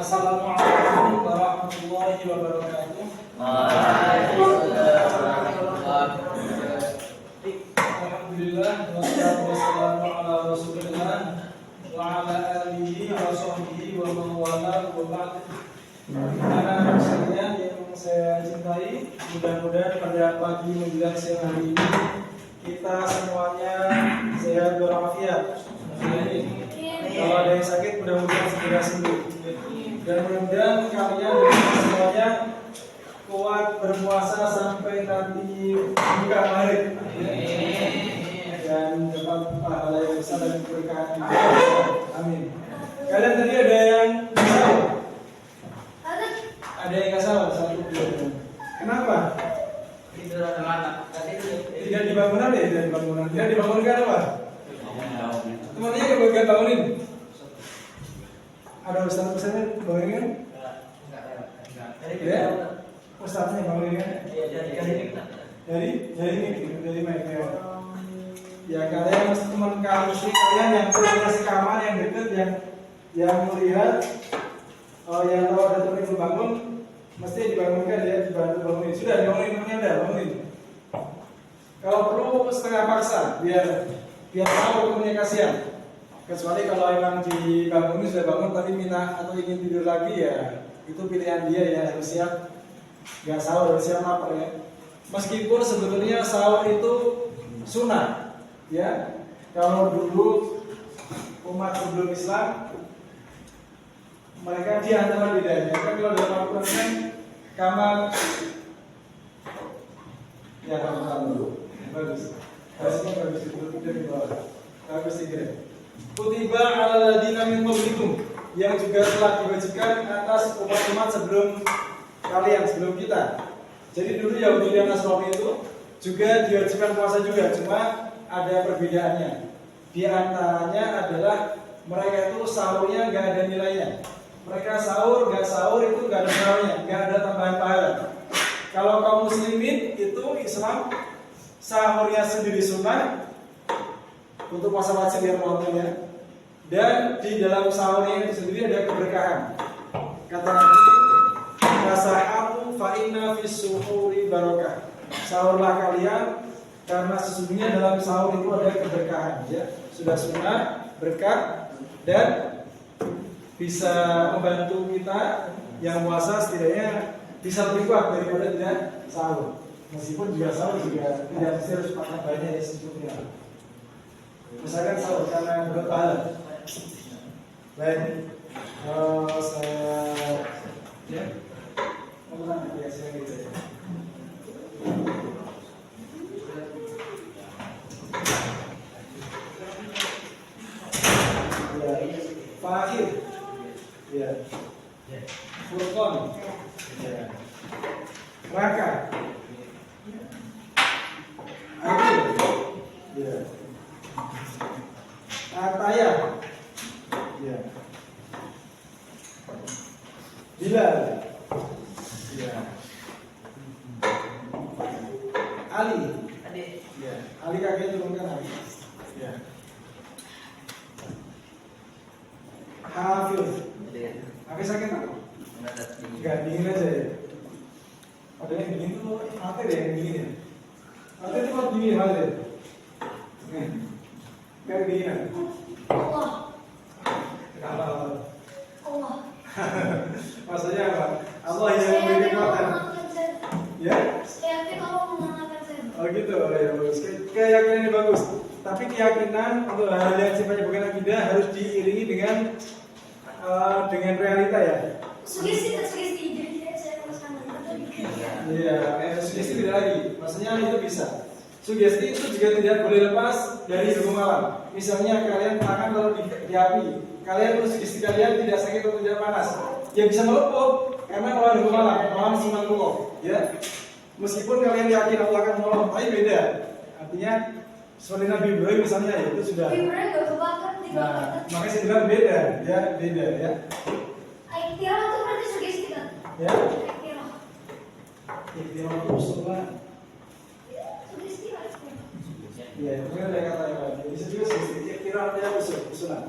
Assalamualaikum warahmatullahi wabarakatuh. Alhamdulillah wassalatu wassalamu ala Rasulillah wa ala alihi wa sahbihi wa man wala wa ba'd. Anak-anak sekalian yang saya cintai, mudah-mudahan pada pagi menjelang siang hari ini kita semuanya sehat walafiat. Kalau ada yang sakit mudah-mudahan segera sembuh. Dan mudah-mudahan kalian semuanya kuat berpuasa sampai nanti buka Maret. Dan dapat pahala yang besar dan keberkahan. Amin. Kalian tadi ada yang sahur? Ada yang nggak sahur? Satu dua. Kenapa? Tidur ada mata. Tidak dibangunan ya? Tidak dibangunan. Tidak dibangunkan apa? Temannya kebagian bangunin. Ada ustaz-ustaznya bangunin kan? Ya? Ustaznya bangunin kan? Dari mereka. Ya kalian teman kalian yang punya sekamar yang dekat yang melihat yang tahu ada teman yang bangun mesti dibangunkan ya, dibantu bangunin. Sudah dibangunin temannya udah bangunin. Kalau perlu setengah paksa biar tahu temannya kasihan. Kecuali kalau emang dibangunin sudah bangun tapi minta atau ingin tidur lagi ya itu pilihan dia ya, harus siap nggak sahur, harus siap lapar ya. Meskipun sebetulnya sahur itu sunnah ya. Kalau dulu umat sebelum Islam mereka di antara bedanya kan kalau dalam Al-Quran kan kamar ya kamar dulu bagus harusnya bagus itu di bawah bagus segera. Kutiba ala ladina min qablikum yang juga telah diwajibkan atas umat-umat sebelum kalian, sebelum kita. Jadi dulu Yahudi dan Nasrani itu juga diwajibkan puasa juga, cuma ada perbedaannya. Di antaranya adalah mereka itu sahurnya nggak ada nilainya. Mereka sahur itu nggak ada nilainya, nggak ada tambahan pahala. Kalau kaum muslimin itu Islam sahurnya sendiri sunnah untuk puasa wajib yang waktunya, dan di dalam sahurnya itu sendiri ada keberkahan. Kata Nabi, "Tasaharu fa inna fis suhuri barakah." Sahurlah kalian karena sesungguhnya dalam sahur itu ada keberkahan ya. Sudah sunnah, berkah, dan bisa membantu kita yang puasa setidaknya bisa lebih kuat daripada tidak sahur. Meskipun juga sahur juga tidak mesti harus makan banyak ya secukupnya. Misalkan sahur karena berpahala. Baik, saya ya mengulang biasanya gitu ya. Fakir, ya, Furqan, ya, Raka, Adil, ya. Ataya, ya. Bilal, ya. Ali, ya. Ali kakeknya turunkan Ali, ya. Hafiz, Hafiz sakit apa? Enggak, dingin aja ya. Ada yang dingin tuh, hati deh yang dingin ya. Hati itu kok dingin hati. Kayak dingin. Allah. Allah. Maksudnya apa? Allah yang memberi kekuatan. Ya? Yakin kalau menggunakan saya. Oh gitu, ya bagus. Keyakinan ini bagus. Tapi keyakinan untuk hal yang sifatnya bukan akidah harus diiringi dengan realita ya. Sugesti jadi saya teruskan. Iya, sugesti tidak lagi. Maksudnya itu bisa. Sugesti itu juga tidak boleh lepas dari hukum alam. Misalnya kalian tangan kalau di api, kalian sugesti kalian tidak sakit atau tidak panas. Ya bisa melepuh karena melawan hukum alam, melawan sunnah Allah. Ya, meskipun kalian yakin Allah akan menolong, tapi beda. Artinya seperti Nabi Ibrahim misalnya ya itu sudah. Ibrahim gak kebakar, Nah, makanya saya bilang beda, ya beda ya. Ikhtiar itu berarti sugesti kan? Ya. Ikhtiar. Ikhtiar itu usulnya. Sugesti lah. Iya, itu kan ada kata yang lain. Bisa juga sugesti. Ikhtiar artinya usulan.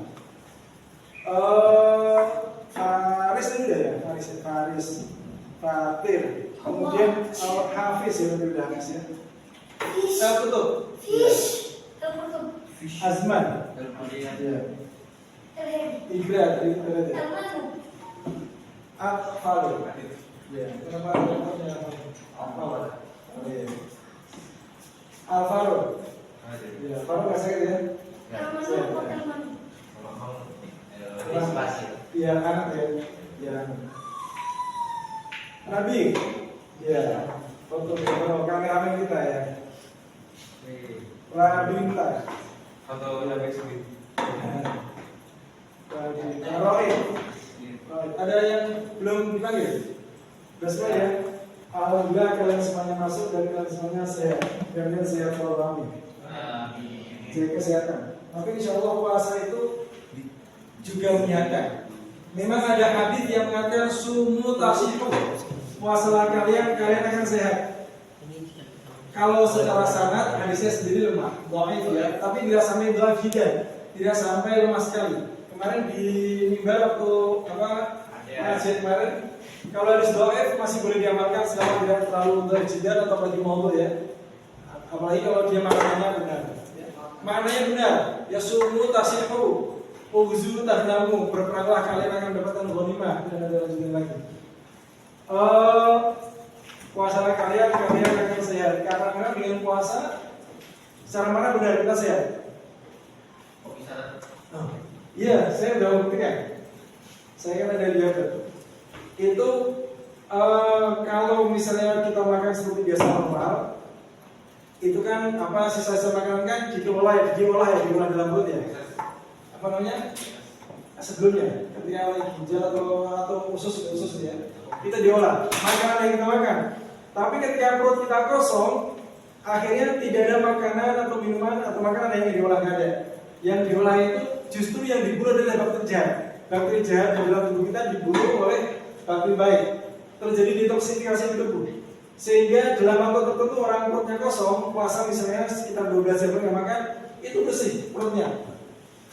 Faris itu udah ya, Faris, Fatir, kemudian Hafiz ya lebih udah Hafiz ya. Tutup. Fish. Tertutup. Azman. Kemudian Ya. Terhenti. Ibrat. Termanu. Farid. Ya. Kenapa namanya Farid? Ya. Alvaro. Ya, Alvaro nggak sakit ya? Termanu atau termanu? spasi. Iya, anak ya. Ya. Nabi. Ya. Foto kameramen kita ya. Labinta. Foto yang baik. Rohit. Ada yang belum dipanggil? Sudah semua ya? Alhamdulillah kalian semuanya masuk dan kalian semuanya sehat. Kalian sehat selalu. Jaga kesehatan. Tapi insya Allah puasa itu juga menyehatkan. Memang ada hadis yang mengatakan sumu tasyifu. Puasalah kalian akan sehat. Kalau secara sanad hadisnya sendiri lemah, dhaif ya, tapi tidak sampai dhaif juga, tidak sampai lemah sekali. Kemarin di mimbar waktu pengajian kemarin, kalau hadis dhaif masih boleh diamalkan selama tidak terlalu dhaif juga atau lagi maudhu ya. Apalagi kalau dia maknanya benar. Maknanya benar, ya sumu tasyihu, ughzu tahlamu, berperanglah kalian akan mendapatkan ghanimah, dan ada lanjutan lagi. Puasalah kalian akan sehat. Karena memang dengan puasa secara mana benar kita sehat? Iya, saya udah buktikan. Saya kan ada diabetes. Itu kalau misalnya kita makan seperti biasa normal, itu kan apa sisa-sisa makanan kan diolah dalam perut ya. Apa namanya? Sebelumnya, ketika oleh ginjal atau usus ya, kita diolah makanan yang kita makan. Tapi ketika perut kita kosong, akhirnya tidak ada makanan atau minuman atau makanan yang diolah, nggak ada. Yang diolah itu justru yang dibunuh adalah bakteri jahat. Bakteri jahat di dalam tubuh kita dibunuh oleh bakteri baik. Terjadi detoksifikasi di tubuh. Sehingga dalam waktu tertentu orang perutnya kosong, puasa misalnya sekitar 12 jam nggak makan, itu bersih perutnya.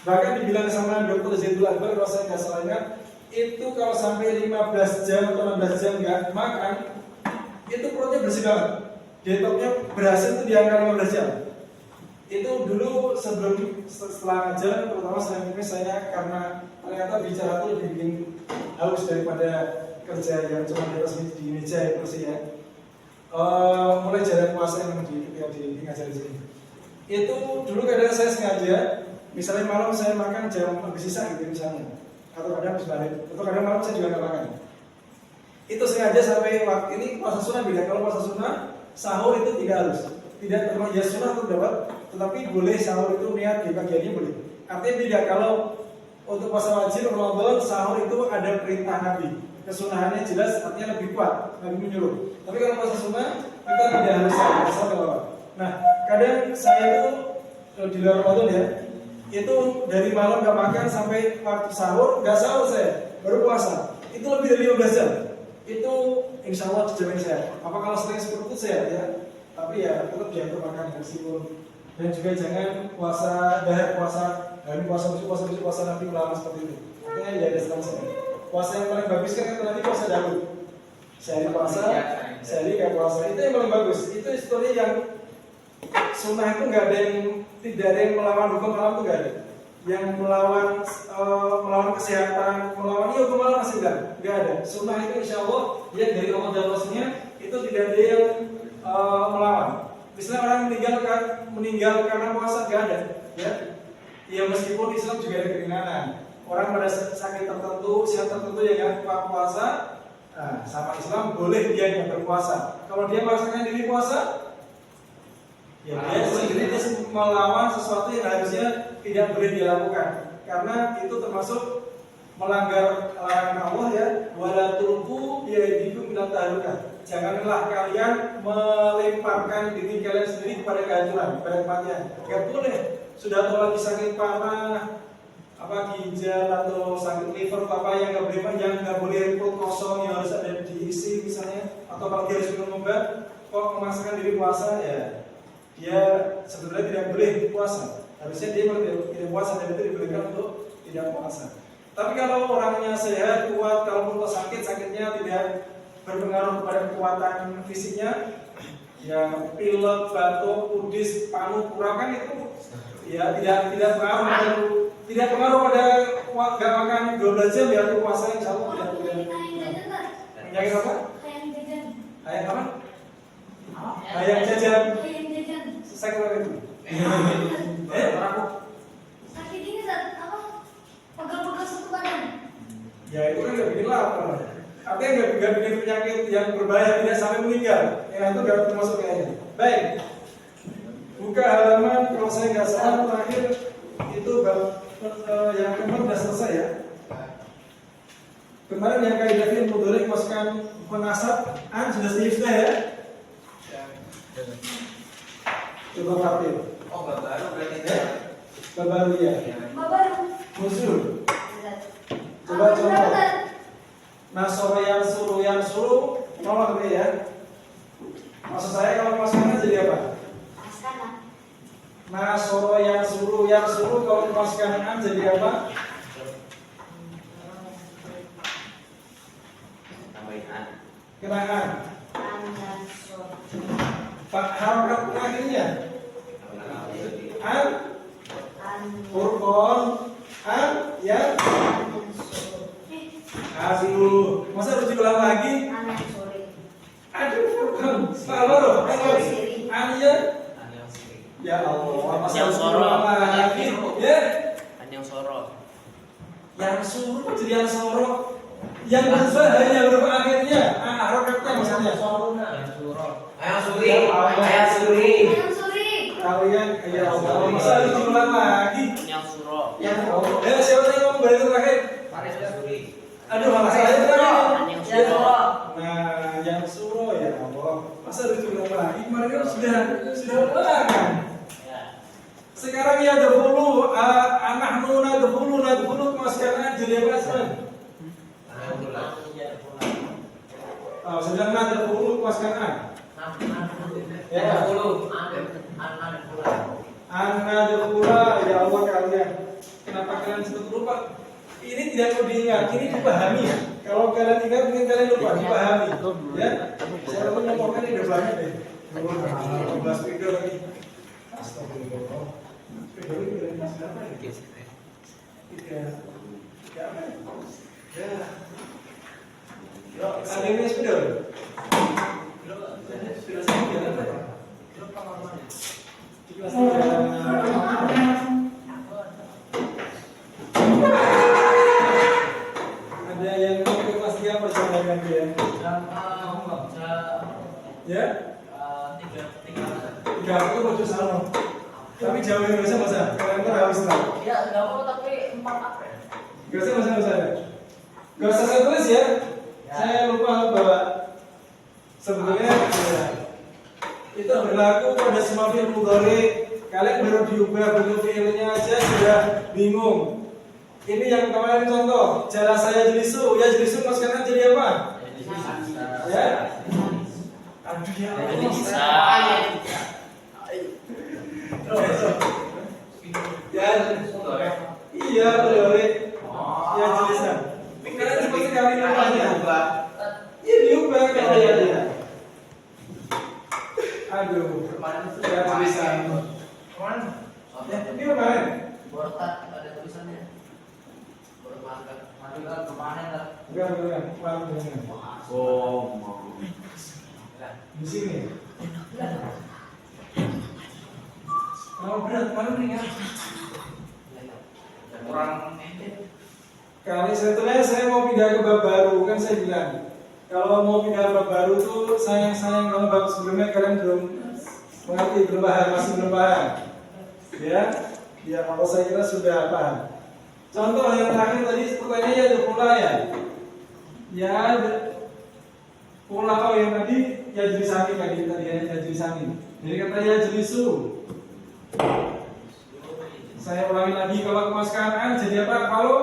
Bahkan dibilang sama dokter Zaidul Akbar, kalau saya nggak salah ingat, itu kalau sampai 15 jam atau 16 jam nggak makan, itu perutnya bersih banget. Detoxnya berhasil itu di angka 15 jam. Itu dulu setelah ngajar, terutama saya karena ternyata bicara itu lebih bikin haus daripada kerja yang cuma di atas di meja ya bersih ya. Mulai jalan puasa yang ketika di ngajar di sini. Itu dulu kadang saya sengaja, misalnya malam saya makan jam habis sisa gitu misalnya, atau kadang habis balik, atau kadang malam saya juga nggak makan. Itu sengaja sampai waktu ini puasa sunnah beda. Kalau puasa sunnah sahur itu tidak harus, tidak termasuk ya sunnah itu dapat, tetapi boleh sahur itu niat di bagiannya boleh. Artinya tidak, kalau untuk puasa wajib Ramadan sahur itu ada perintah Nabi, kesunahannya jelas, artinya lebih kuat, Nabi menyuruh. Tapi kalau puasa sunnah kita tidak harus sahur, asal kalau. Nah kadang saya itu di luar Ramadan ya, itu dari malam nggak makan sampai waktu sahur nggak sahur saya baru puasa, itu lebih dari 15 jam. Itu insya Allah dijamin sehat. Apa kalau setengah seperti itu sehat ya? Tapi ya tetap diatur makan meskipun. Dan juga jangan puasa dahar, puasa nanti ulama seperti itu. Artinya ya ada setengah. Puasa yang paling bagus kan nanti puasa dahulu. Sehari puasa, sehari nggak puasa, itu yang paling bagus. Itu istilahnya yang sunnah itu nggak ada yang, tidak ada yang melawan hukum alam itu nggak ada. Yang melawan kesehatan, melawan hukum alam masih nggak ada. Sunnah itu insya Allah ya dari Allah dan Rasulnya itu tidak ada yang melawan. Misalnya orang meninggal karena puasa nggak ada, ya. Ya meskipun Islam juga ada keringanan. Orang pada sakit tertentu, usia tertentu yang nggak puasa, nah, sama Islam boleh dia yang berpuasa. Kalau dia merasakan diri puasa, ya dia sendiri melawan sesuatu yang harusnya tidak boleh dilakukan, karena itu termasuk melanggar larangan Allah ya. Wala tulqu biaydikum ila tahlukah. Janganlah kalian melemparkan diri kalian sendiri kepada kehancuran, kepada kematian. Enggak boleh. Sudah tahu lagi sakit parah, ginjal atau sakit liver apa yang nggak boleh perut kosong yang harus ada diisi misalnya, atau kalau dia harus minum obat kok memaksakan diri puasa ya, dia sebenarnya tidak boleh puasa. Harusnya dia tidak puasa dan itu diberikan untuk tidak puasa. Tapi kalau orangnya sehat, kuat, kalau sakit, sakitnya tidak berpengaruh pada kekuatan fisiknya, ya pilek, batuk, kudis, paru, kurakan itu ya tidak pengaruh pada nggak makan 12 jam ya puasa insya Allah tidak penyakit apa? Ayam apa? Ayam jajan. Sakit apa itu? Aku. Sakit ini apa? Pegel-pegel satu badan. Ya itu kan nggak bikin lapar. Artinya nggak bikin penyakit yang berbahaya tidak sampai meninggal. Yang itu nggak termasuk kayaknya. Baik. Buka halaman kalau saya nggak salah terakhir itu yang kemarin sudah selesai ya. Kemarin yang kaidah mudhari masukkan penasab sudah sudah ya. Coba rapid. Oh, baru berarti ya. Baru ya. Baru. Musuh. Coba contoh. Nasoro yang suruh tolong ya. Maksud saya kalau masukkan jadi apa? Nasoro yang suruh kalau masukkan jadi apa? Kenangan. Pak harokat akhirnya. Furqon ya. Aduh, masa harus diulang lagi? Aduh, Furqon. Salah ya. Ya Allah, masa harus diulang lagi? Ya. Yang soro. Yang suruh jadi yang soro. Yang berbahaya huruf akhirnya. Harokatnya misalnya. Yang suro. Ayam suri. Kalian ya Allah, masa harus diulang lagi? Yang suro. Yang Allah. Siapa yang ngomong berarti terakhir? Yang suri. Aduh, malah saya terakhir. Yang suro. Nah, yang suruh ya Allah. Masa harus diulang lagi? Kemarin kan sudah ulangan. Sekarang ya dahulu anahnu nadhulu masukkan jadi apa sekarang? Sedang nadhulu masukkan ya An-nadhula ya Allah kalian. Kenapa kalian sebut lupa? Ini tidak perlu diingat, ini dipahami ya. Kalau kalian ingat mungkin kalian lupa, dipahami. Ya. Saya pun ngomongkan ini udah banyak deh. 12 video lagi. Astagfirullah. Video ini dari Mas berapa ya? 3 apa ya? Ya. Ada ini sudah. Sudah saya jalan apa ya? Ada yang mau ke kelas 3 bersama dengan dia? Ya? 3 itu baju sama. Tapi jauh yang biasa masa? Kalian kan harus tahu. Ya, enggak mau tapi 4 April. Gak usah saya. Gak usah saya tulis ya. Saya lupa bahwa sebetulnya ya, itu berlaku pada semua fi'il mudhari. Kalian baru diubah bentuk fi'ilnya aja sudah bingung. Ini yang kemarin contoh, cara saya jelisu masukkan jadi apa? Ya? Aduh ya Allah. Bisa. Ya, iya mudhari. Ya jelisan. Kalian seperti kali ubahnya. Iya diubah kalau ya. Aduh, ya jelisan. Ya, ini kemarin. Bortat ada tulisannya. Bortat kemarin lah. Bukan. Oh, Di sini. Berat, mana ringan? kurang Kali sebetulnya saya mau pindah ke bab baru, kan saya bilang kalau mau pindah ke bab baru tuh sayang kalau bab sebelumnya kalian belum mengerti, masih belum paham. Ya kalau saya kira sudah paham. Contoh yang terakhir tadi pertanyaannya ada pula ya. Ya pula yang tadi ya jelisani tadi ya jelisani. Jadi kata ya jelisu. Saya ulangi lagi, kalau kemasukan jadi apa? Kalau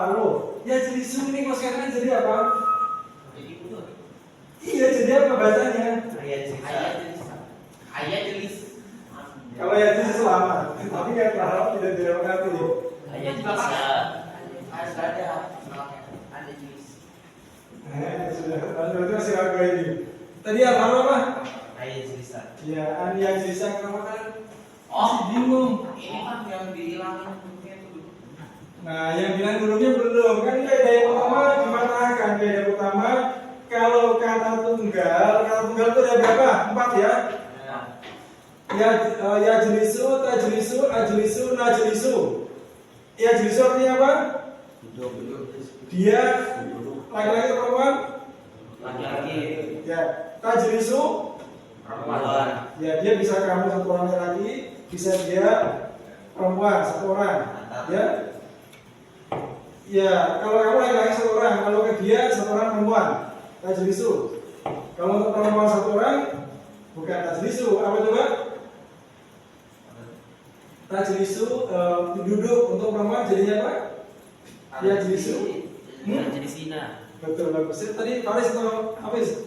lo ya jadi ini kemasukan jadi apa? Iya, jadi apa bacanya? ayat jelis Kalau ya itu selamat, tapi kan berharap tidak mengerti. Ayat bisa. Ada ada jus. Sudah, berarti masih agak ini. Tadi apa? Ayat bisa. Ya, yang bisa kenapa kan? Oh, Bingung. Ini kan yang dihilangin itu. Nah, yang bilang hurufnya belum. Kan kaidah yang pertama dimatahkan. Kaidah pertama, kalau kata tunggal itu ada berapa? 4 ya. Ya jelisu, tajlisu, ajlisu, najlisu. Ya jelisu artinya apa? Duduk. Dia laki-laki atau perempuan? Laki-laki. Ya, tajlisu. Perempuan. Ya, dia bisa kamu satu orang laki, bisa dia perempuan satu orang. Ya. Ya, kalau kamu laki-laki satu orang, kalau ke dia satu orang perempuan. Tajlisu. Kalau untuk perempuan satu orang, bukan tajlisu, apa coba? Tajlisu duduk, untuk perempuan jadinya apa? Ya jelisu. Jadi Sina. Betul, bagus. Tadi Faris atau Hafiz?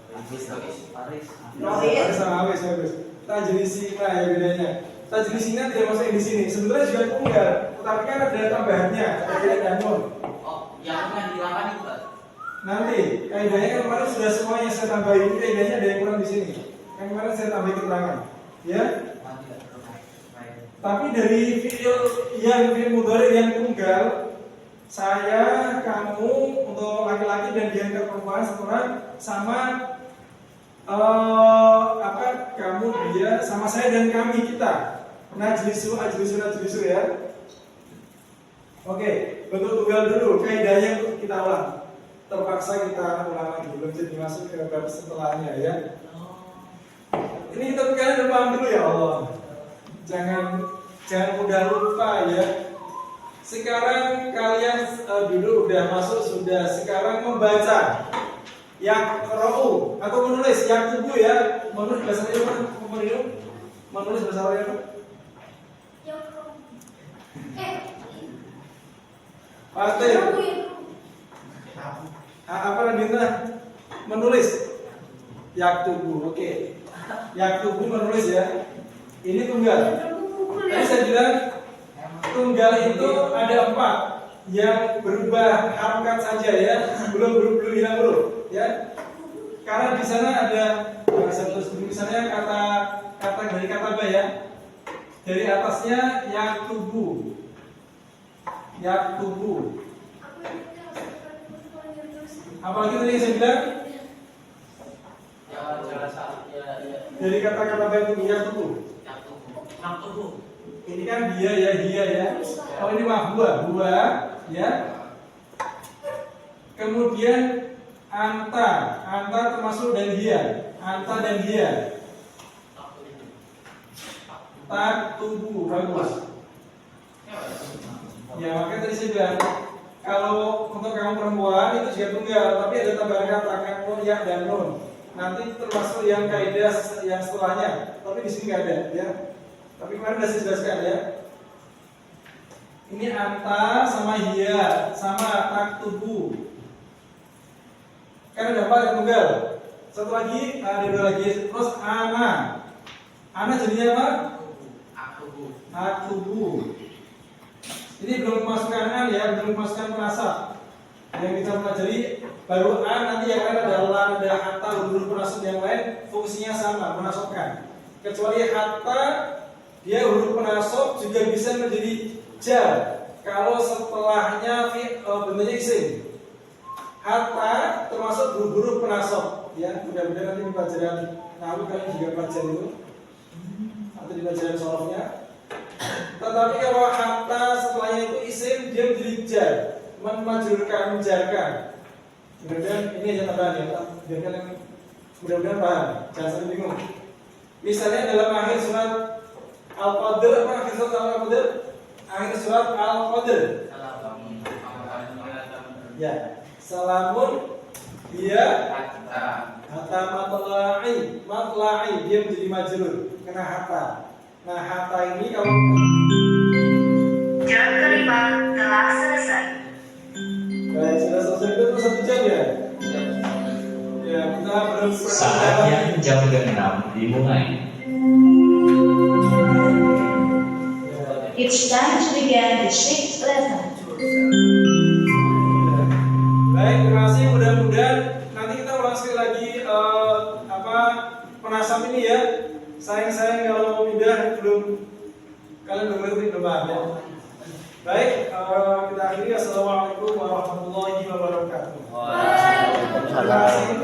Paris. Faris sama Hafiz, bagus. Tajlisina ya bedanya. Tajlisina tidak masuk di sini. Sebenarnya juga tunggal, tetapi kan ada tambahannya, ada tidak dan nun. Oh, yang dihilangkan itu kan? Nanti, kaidahnya kan kemarin sudah semuanya saya tambahin. Ini kaidahnya ada yang kurang di sini. Kan kemarin saya tambahin keterangan, ya. Tapi dari fi'il mudhari yang tunggal, saya, kamu untuk laki-laki dan dianggap perempuan satu orang sama kamu, dia, sama saya dan kami, kita. Najlisu, ajlisu, najlisu ya. Oke, bentuk tunggal dulu. Kaidahnya kita ulang. Terpaksa kita ulang lagi, belum jadi masuk ke bab setelahnya ya. Ini tapi kalian udah paham dulu ya Allah. Jangan mudah lupa ya. Sekarang kalian dulu udah masuk sudah. Sekarang membaca yang rohu atau menulis yang tubuh ya. Menulis bahasa Arab apa? Menulis bahasa Arab apa? Pasti. Apa Dinda? Menulis yang tubuh. Oke. Yang tubuh menulis ya. Ini tunggal. Tadi saya bilang tunggal itu ada 4 yang berubah harokat saja ya, belum hilang huruf ya. Karena di sana ada misalnya kata dari kata ba ya. Dari atasnya yang tubuh. Yang tubuh. Apalagi tadi yang saya bilang dari kata-kata ba itu yang tubuh. Ini kan dia ya. Oh ini mah buah ya. Kemudian anta termasuk dan dia. Anta dan dia. Tak tubuh bagus. Ya makanya tadi saya bilang kalau untuk kamu perempuan itu juga tunggal, tapi ada tambahan kata kamu ya dan nun. Nanti termasuk yang kaidah yang setelahnya, tapi di sini nggak ada ya. Tapi kemarin sudah saya jelaskan ya. Ini anta sama hiya sama tak tubuh. Kan ada 4 yang tunggal. Satu lagi, ada 2 lagi. Terus ana jadinya apa? Atubu. Ini belum masukkan an ya, belum masukkan penasab. Yang kita pelajari baru an, nanti yang lain ada la, ada hatta, huruf penasab yang lain fungsinya sama, menasabkan. Kecuali hatta, dia huruf penasab juga bisa menjadi jar kalau setelahnya bentuknya isim. Hatta termasuk huruf penasab ya, mudah-mudahan nanti di pelajaran nahu kalian juga pelajari itu atau di pelajaran sorofnya. Tetapi kalau hatta setelahnya itu isim, dia menjadi jar, memajurkan, menjarkan. Mudah-mudahan ini aja tambahan ya, biar kalian mudah-mudahan paham, jangan sampai bingung. Misalnya dalam akhir surat Al-Qadr, apa akhir surat Al-Qadr? Akhir surat Al-Qadr. Ya, salamun dia hatta matla'i dia menjadi majrur kena hatta. Nah, hatta ini kalau Jam kelima telah selesai. baik, sudah selesai itu 1 jam ya. Ya, kita belum Saatnya jam ke-6 dimulai. It's time to begin the sixth lesson. Baik, terima kasih. Mudah-mudahan nanti kita ulang sekali lagi penasam ini ya. Sayang kalau mau pindah kalian belum ngerti belum paham ya. Baik, kita akhiri. Assalamualaikum warahmatullahi wabarakatuh. Terima kasih.